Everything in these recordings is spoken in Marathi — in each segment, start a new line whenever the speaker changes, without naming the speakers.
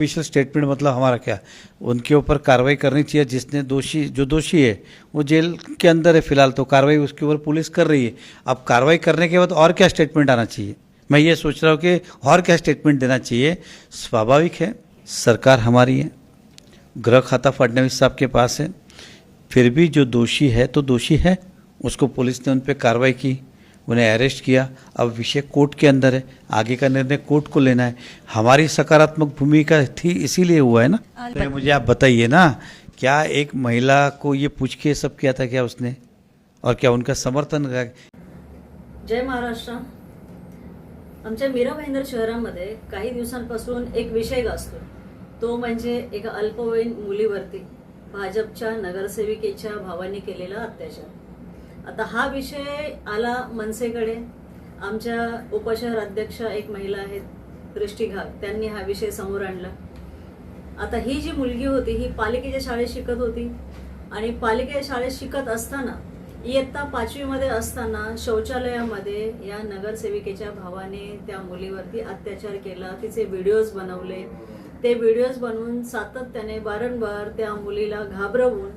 ऑफिशियल स्टेटमेंट मतलब हमारा क्या, उनके ऊपर कार्रवाई करनी चाहिए। जिसने जो दोषी है वो जेल के अंदर है फिलहाल, तो कार्रवाई उसके ऊपर पुलिस कर रही है। अब कार्रवाई करने के बाद और क्या स्टेटमेंट आना चाहिए, मैं ये सोच रहा हूँ कि और क्या स्टेटमेंट देना चाहिए। स्वाभाविक है, सरकार हमारी है, गृह खाता फडणवीस साहब के पास है, फिर भी जो दोषी है तो दोषी है, उसको पुलिस ने उन पर कार्रवाई की, उन्हें अरेस्ट किया। अब विषय कोर्ट के अंदर है, आगे का निर्णय कोर्ट को लेना है। हमारी सकारात्मक भूमिका थी, इसीलिए हुआ है ना। तो मुझे आप बताइए ना, क्या एक महिला को ये पूछ के सब किया था क्या उसने, और क्या उनका समर्थन?
जय महाराष्ट्र। आमच्या मीरा भाईंदर शहरामध्ये काही दिवसांपासून एक विषय गाजतो, तो म्हणजे एका अल्पवयीन मुलीवरती भाजपच्या नगरसेविकेच्या भावाने केलेला अत्याचार। आता हा विषय आला मनसेकडे। आमच्या उपशहर अध्यक्ष एक महिला आहेत दृष्टी घाग, त्यांनी हा विषय समोर आणला। आता ही जी मुलगी होती ही पालिकेच्या शाळेत शिकत होती आणि पालिकेच्या शाळेत शिकत असताना इयत्ता 5वी मध्ये असताना शौचालयामध्ये या नगरसेविकेच्या भावाने त्या मुलीवरती अत्याचार केला, तिचे व्हिडिओज बनवले। ते व्हिडिओज बनवून सातत्याने वारंवार त्या मुलीला घाबरवून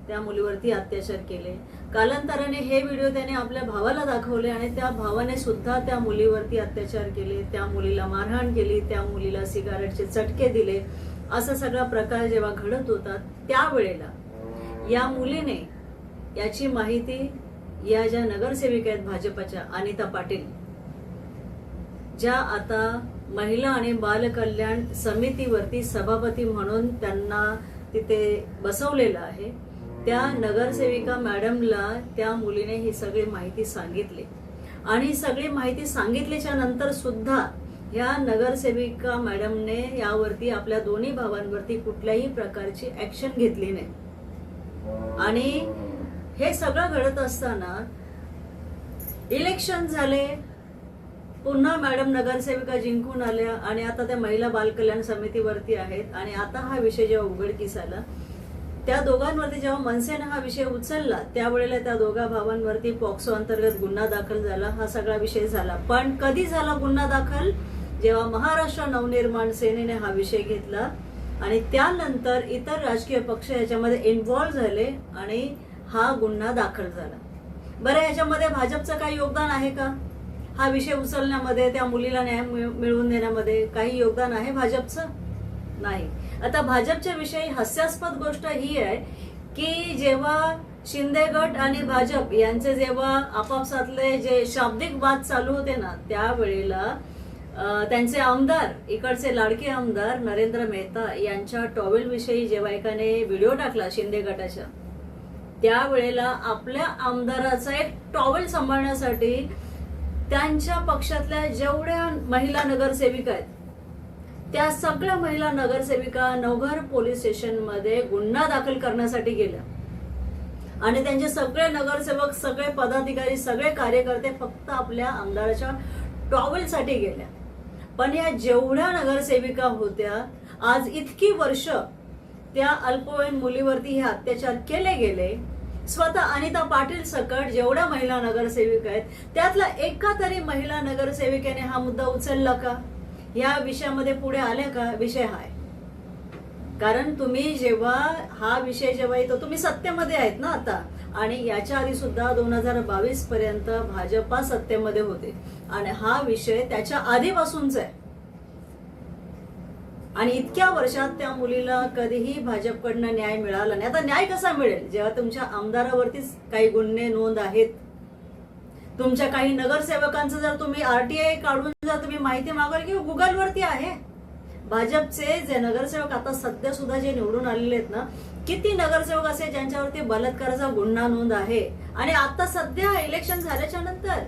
त्या मुलीवरती अत्याचार केले। कालांतराने हे व्हिडिओ त्याने आपल्या भावाला दाखवले आणि त्या भावाने सुद्धा त्या मुलीवरती अत्याचार केले, त्या मुलीला मारहाण केली, त्या मुलीला सिगारेटचे चटके दिले। असा सगळा प्रकार जेव्हा घडत होता त्यावेळेला या मुलीने याची माहिती या ज्या नगरसेविका आहेत भाजपच्या अनिता पाटील, ज्या आता महिला आणि बाल कल्याण समितीवरती सभापती म्हणून त्यांना तिथे बसवलेलं आहे, त्या नगरसेविका मॅडमला त्या मुलीने ही सगळी माहिती सांगितली। आणि सगळी माहिती सांगितल्याच्या नंतर सुद्धा या नगरसेविका मॅडमने यावरती आपल्या दोन्ही भावांवरती कुठल्याही प्रकारची ऍक्शन घेतली नाही। आणि हे सगळं घडत असताना इलेक्शन झाले, पुन्हा मॅडम नगरसेविका जिंकून आल्या आणि आता त्या महिला बाल कल्याण समितीवरती आहेत। आणि आता हा विषय जेव्हा उघडकीस आला, त्या दोघांवरती जेव्हा मनसेने हा विषय उचलला त्यावेळेला त्या दोघा भावांवरती पॉक्सो अंतर्गत गुन्हा दाखल झाला, हा सगळा विषय झाला। पण कधी झाला गुन्हा दाखल? जेव्हा महाराष्ट्र नवनिर्माण सेनेने हा विषय घेतला आणि त्यानंतर इतर राजकीय पक्ष याच्यामध्ये इन्व्हॉल्व झाले आणि हा गुन्हा दाखल झाला। बरं, याच्यामध्ये भाजपचं काही योगदान आहे का? हा विषय उचलण्यामध्ये, त्या मुलीला न्याय मिळवून देण्यामध्ये काही योगदान आहे भाजपचं? नाही। आता भाजपच्या विषयी हास्यास्पद गोष्ट ही आहे की जेव्हा शिंदे गट आणि भाजप यांचे जेव्हा आपापसातले जे शाब्दिक वाद चालू होते ना, त्यावेळेला त्यांचे आमदार, इकडचे लाडके आमदार नरेंद्र मेहता यांच्या टॉवेल विषयी जेव्हा एकाने व्हिडिओ टाकला शिंदे गटाच्या, त्यावेळेला आपल्या आमदाराचा एक टॉवेल सांभाळण्यासाठी त्यांच्या पक्षातल्या जेवढ्या महिला नगरसेविका आहेत त्या सगळ्या महिला नगरसेविका नवघर पोलीस स्टेशन मध्ये गुन्हा दाखल करण्यासाठी गेल्या आणि त्यांचे सगळे नगरसेवक, सगळे पदाधिकारी, सगळे कार्यकर्ते फक्त आपल्या आमदाराच्या टॉवेलसाठी गेल्या। पण या जेवढ्या नगरसेविका होत्या, आज इतकी वर्ष त्या अल्पवयीन मुलीवरती हे अत्याचार केले गेले, स्वतः अनिता पाटील सकट जेवढ्या महिला नगरसेविका आहेत त्यातला एका तरी महिला नगरसेविकेने हा मुद्दा उचलला का? या विषयामध्ये पुढे आल्या का? विषय हाय। कारण तुम्ही जेव्हा हा विषय जेव्हा येतो, तुम्ही सत्तेमध्ये आहेत ना आता, आणि याच्या आधी सुद्धा 2022 पर्यंत भाजपा सत्तेमध्ये होते आणि हा विषय त्याच्या आधीपासूनच आहे। आणि इतक्या वर्षात त्या मुलीला कधीही भाजपकडनं न्याय मिळाला नाही। आता न्याय कसा मिळेल जेव्हा तुमच्या आमदारावरतीच काही गुन्हे नोंद आहेत, तुमच्या काही नगरसेवकांचं जर तुम्ही आरटीआय काढून जर तुम्ही माहिती मागाल की गुगलवरती आहे। भाजपचे जे नगरसेवक आता सध्या सुद्धा जे निवडून आलेले आहेत ना, किती नगरसेवक असे ज्यांच्यावरती बलात्काराचा गुन्हा नोंद आहे। आणि आता सध्या इलेक्शन झाल्याच्या नंतर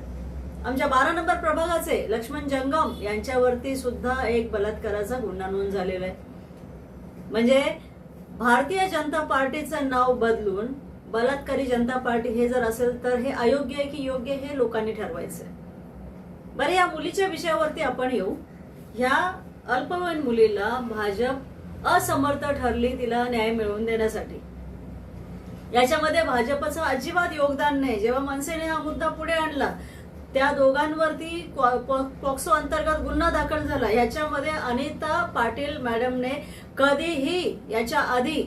आमच्या 12 नंबर प्रभागाचे लक्ष्मण जंगम यांच्यावरती सुद्धा एक बलात्काराचा गुन्हा नोंद झालेला आहे। म्हणजे भारतीय जनता पार्टीचं नाव बदलून बलात्कारी जनता पार्टी हे जर असेल तर हे अयोग्य आहे की योग्य हे लोकांनी ठरवायचं। बरं, या मुलीच्या विषयावरती आपण येऊ। ह्या अल्पवयीन मुलीला भाजप असमर्थ ठरली तिला न्याय मिळवून देण्यासाठी। याच्यामध्ये भाजपचं अजिबात योगदान नाही। जेव्हा मनसेने हा मुद्दा पुढे आणला त्या दोघांवरती पॉक्सो अंतर्गत गुन्हा दाखल झाला. याच्यामध्ये अनिता पाटील मॅडमने कधीही याच्या आधी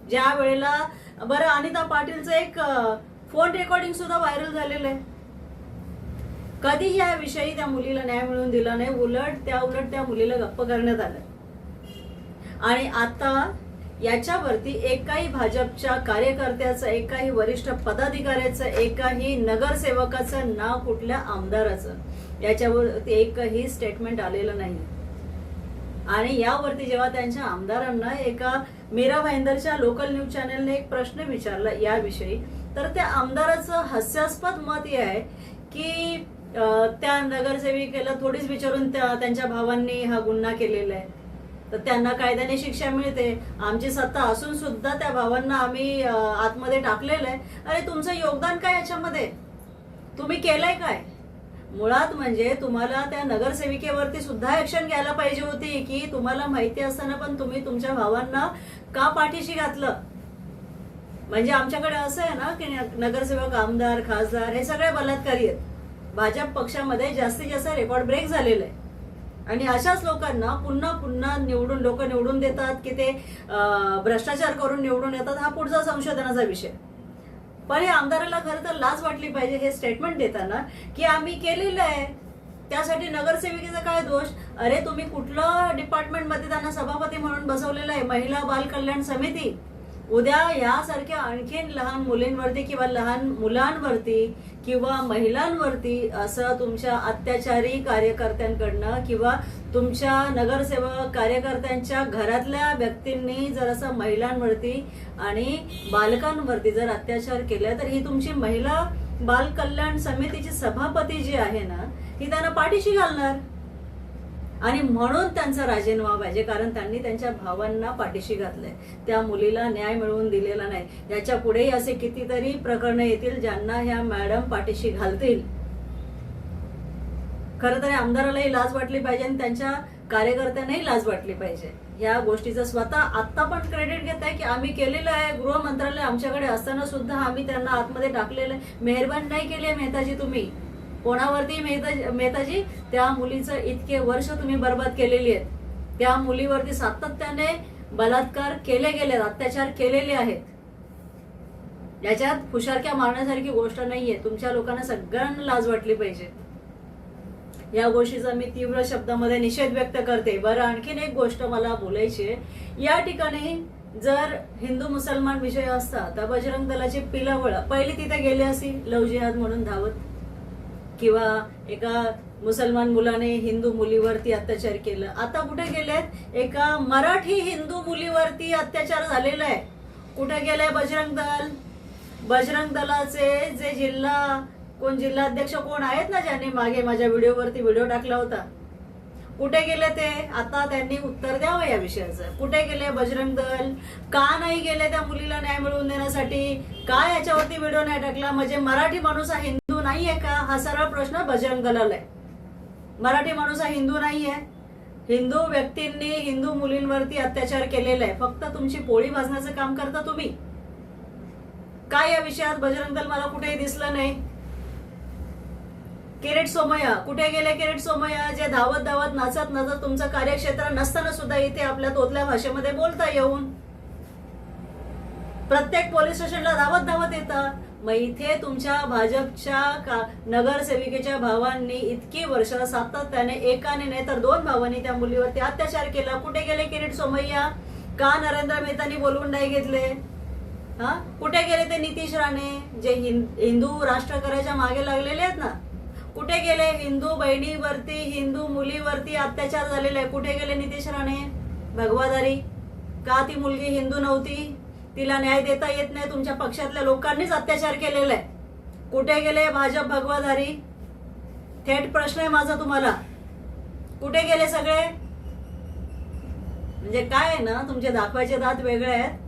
ज्या वेळेला बरं अनिता पाटीलचं एक फोन रेकॉर्डिंग सुद्धा व्हायरल झालेलं आहे. कधी याविषयी त्या मुलीला न्याय मिळवून दिला नाही. उलट त्या मुलीला गप्प करण्यात आलं. आणि आता याच्यावरती एकाही भाजपच्या कार्यकर्त्याचं, एकाही वरिष्ठ पदाधिकाऱ्याचं, एकाही नगरसेवकाचं नाव, कुठल्या आमदाराचं याच्यावरती एकही स्टेटमेंट आलेलं नाही. आणि यावरती जेव्हा त्यांच्या आमदारांना एका मीरा भाईंदरच्या लोकल न्यूज चॅनलने एक प्रश्न विचारला याविषयी, तर त्या आमदाराचं हास्यास्पद मत हे आहे की त्या नगरसेविकेला थोडीच विचारून त्यांच्या भावांनी हा गुन्हा केलेला आहे, तर त्यांना कायद्याने शिक्षा मिळते. आमची सत्ता असून सुद्धा त्या भावांना आम्ही आतमध्ये टाकलेलं आहे. अरे तुमचं योगदान काय याच्यामध्ये? तुम्ही केलंय काय? मुळात म्हणजे तुम्हाला त्या नगरसेविकेवरती सुद्धा ऍक्शन घ्यायला पाहिजे होती की तुम्हाला माहिती असताना पण तुम्ही तुमच्या भावांना का पाठीशी घातलं. म्हणजे आमच्याकडे असं आहे ना की नगरसेवक, आमदार, खासदार हे सगळे बलात्कारी आहेत. भाजप पक्षामध्ये जास्तीत जास्त रेकॉर्ड ब्रेक झालेलं आहे. आणि अशाच लोकांना पुन्हा पुन्हा लोक निवडून देतात की ते भ्रष्टाचार करून निवडून येतात, हा पुढचा संशोधनाचा विषय. पण हे आमदाराला खरं तर लाज वाटली पाहिजे हे स्टेटमेंट देताना की आम्ही केलेलं आहे, त्यासाठी नगरसेविकेचा काय दोष. अरे तुम्ही कुठलं डिपार्टमेंटमध्ये त्यांना सभापती म्हणून बसवलेलं आहे? महिला बाल कल्याण समिती. उद्या यासारख्या आणखीन लहान मुलींवरती किंवा लहान मुलांवरती किंवा महिलांवरती असं तुमच्या अत्याचारी कार्यकर्त्यांकडनं किंवा तुमच्या नगरसेवक कार्यकर्त्यांच्या घरातल्या व्यक्तींनी जर असं महिलांवरती आणि बालकांवरती जर अत्याचार केला, तर ही तुमची महिला बाल कल्याण समितीची सभापती जी आहे ना, ही त्यांना पाठीशी घालणार. आणि म्हणून त्यांचा राजीनामा पाहिजे, कारण त्यांनी त्यांच्या भावांना पाठीशी घातलंय, त्या मुलीला न्याय मिळवून दिलेला नाही. याच्या पुढेही असे कितीतरी प्रकरण येतील ज्यांना ह्या मॅडम पाठीशी घालतील. खरं तर आमदारालाही लाज वाटली पाहिजे आणि त्यांच्या कार्यकर्त्यांनाही लाज वाटली पाहिजे. या गोष्टीचं स्वतः आत्ता पण क्रेडिट घेत आहे की आम्ही केलेलं आहे. गृह मंत्रालय आमच्याकडे असताना सुद्धा आम्ही त्यांना आतमध्ये टाकलेलं आहे. मेहरबानी नाही केली आहे मेहताजी तुम्ही. कोणावरती मेहताजी? त्या मुलीचं इतके वर्ष तुम्ही बर्बाद केलेली आहेत. त्या मुलीवरती सातत्याने बलात्कार केले गेले, अत्याचार केलेले आहेत. याच्यात फुशारक्या मारण्यासारखी गोष्ट नाहीये. तुमच्या लोकांना सगळ्यांना लाज वाटली पाहिजे. या गोष्टीचा मी तीव्र शब्दामध्ये निषेध व्यक्त करते. बरं, आणखीन एक गोष्ट मला बोलायची आहे. या ठिकाणी जर हिंदू मुसलमान विषय असता तर बजरंग दलाची पिलावळ पहिली तिथे गेली अशी लव जिहाद म्हणून धावत, किंवा एका मुसलमान मुलाने हिंदू मुलीवरती अत्याचार केलं. आता कुठे गेलेत? एका मराठी हिंदू मुलीवरती अत्याचार झालेला आहे. कुठे गेले बजरंग दल? बजरंग दलाचे जे जिल्हाध्यक्ष कोण आहेत ना, ज्यांनी मागे माझ्या व्हिडिओवरती व्हिडिओ टाकला होता, कुठे गेले ते? आता त्यांनी उत्तर द्यावं या विषयाचं. कुठे गेले बजरंग दल? का नाही गेले त्या मुलीला न्याय मिळवून देण्यासाठी? का याच्यावरती व्हिडिओ नाही टाकला? म्हणजे मराठी माणूस हा हिंदू नाहीये का? हा सरळ प्रश्न बजरंग दलाला आहे. मराठी माणूस हा हिंदू नाहीये? हिंदू व्यक्तींनी हिंदू मुलींवरती अत्याचार केलेला आहे. फक्त तुमची पोळी भाजण्याचं काम करता तुम्ही. काय या विषयात बजरंग दल मला कुठेही दिसलं नाही. किरीट सोमय्या कुठे गेले? किरीट सोमय्या जे धावत धावत नाचत नाचत तुमचं कार्यक्षेत्र नसताना सुद्धा इथे आपल्या तोतल्या भाषेमध्ये बोलता येऊन प्रत्येक पोलीस स्टेशनला धावत धावत येतं. मग इथे तुमच्या भाजपच्या नगरसेविकेच्या भावांनी इतकी वर्ष सातत्याने एकाने नाही तर दोन भावांनी त्या मुलीवरती अत्याचार केला. कुठे गेले किरीट सोमय्या? का नरेंद्र मेहतांनी बोलवून नाही घेतले? हा, कुठे गेले ते नितीश राणे जे हिंदू राष्ट्र करायच्या मागे लागलेले आहेत ना? कुठे गेले? हिंदू बहिणीवरती हिंदू मुलीवरती अत्याचार झालेला आहे. कुठे गेले नितीश राणे? भगवादारी. का ती मुलगी हिंदू नव्हती? तिला न्याय देता येत नाही? तुमच्या पक्षातल्या लोकांनीच अत्याचार केलेला आहे. कुठे गेले भाजप भगवाधारी? थेट प्रश्न आहे माझा तुम्हाला. कुठे गेले सगळे? म्हणजे काय आहे ना, तुमचे दाखवायचे दात वेगळे आहेत.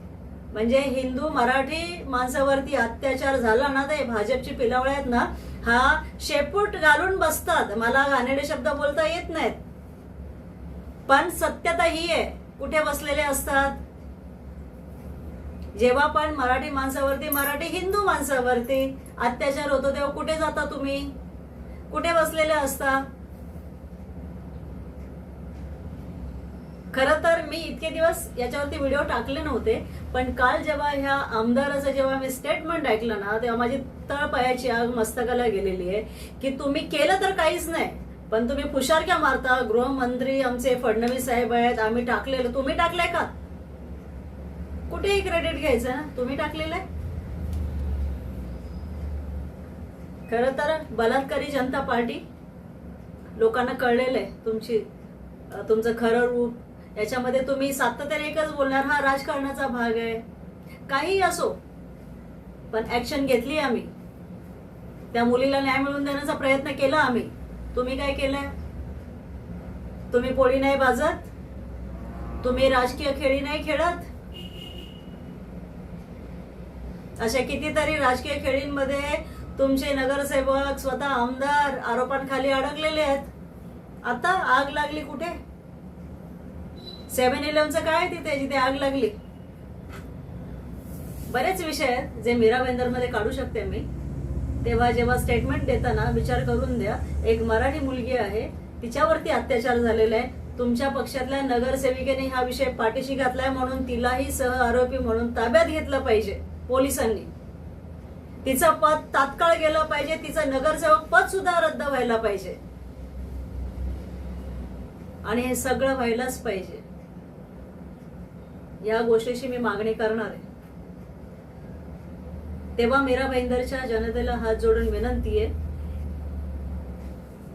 म्हणजे हिंदू मराठी माणसावरती अत्याचार झाला ना, तर भाजपची पिलावळे आहेत ना, हा शेपूट घालून बसतात. मला घाणेरडे शब्द बोलता येत नाहीत, पण सत्यता ही आहे. कुठे बसलेले असतात? जेव्हा पण मराठी माणसावरती, मराठी हिंदू माणसावरती अत्याचार होतो तेव्हा कुठे जाता तुम्ही? कुठे बसलेले असता? खरं तर मी इतके दिवस याच्यावरती व्हिडिओ टाकले नव्हते, पण काल जेव्हा ह्या आमदाराचं जेव्हा मी स्टेटमेंट ऐकलं ना, तेव्हा माझी तळपायाची आग मस्तकाला गेलेली आहे की तुम्ही केलं तर काहीच नाही, पण तुम्ही फुशारक्या मारता. गृहमंत्री आमचे फडणवीस साहेब आहेत, आम्ही टाकलेलं. तुम्ही टाकलंय का? कुठेही क्रेडिट घ्यायचं ना, तुम्ही टाकलेलं आहे. खरं तर बलात्कारी जनता पार्टी लोकांना कळलेलं आहे तुमचं खरं रूप. याच्यामध्ये तुम्ही सातत्याने एकच बोलणार, हा राजकारणाचा भाग आहे. काही असो, पण ऍक्शन घेतली आम्ही. त्या मुलीला न्याय मिळवून देण्याचा प्रयत्न केला आम्ही. तुम्ही काय केलंय? तुम्ही पोळी नाही भाजत, तुम्ही राजकीय खेळी नाही खेळत. अशा कितीतरी राजकीय खेळींमध्ये तुमचे नगरसेवक, स्वतः आमदार आरोपांखाली अडकलेले आहेत. आता आग लागली कुठे? 7-11चं काय तिथे जिथे आग लागली? बरेच विषय आहेत जे मीरा भाईंदरमध्ये काढू शकते मी. तेव्हा जेव्हा स्टेटमेंट देताना विचार करून द्या. एक मराठी मुलगी आहे, तिच्यावरती अत्याचार झालेला आहे. तुमच्या पक्षातल्या नगरसेविकेने हा विषय पाठीशी घातलाय म्हणून तिलाही सह आरोपी म्हणून ताब्यात घेतलं पाहिजे पोलिसांनी. तिचं पद तात्काळ गेलं पाहिजे, तिचं नगरसेवक पद सुद्धा रद्द व्हायला पाहिजे. आणि हे सगळं व्हायलाच पाहिजे. या गोष्टीची मी मागणी करणार आहे. तेव्हा मीरा भाईंदरच्या जनतेला हात जोडून विनंती आहे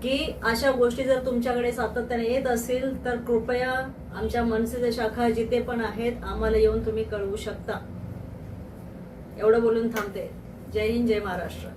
की अशा गोष्टी जर तुमच्याकडे सातत्याने येत असतील तर कृपया आमच्या मनसेच्या शाखा जिथे पण आहेत आम्हाला येऊन तुम्ही कळवू शकता. एवढं बोलून थांबते. जय हिंद, जय महाराष्ट्र.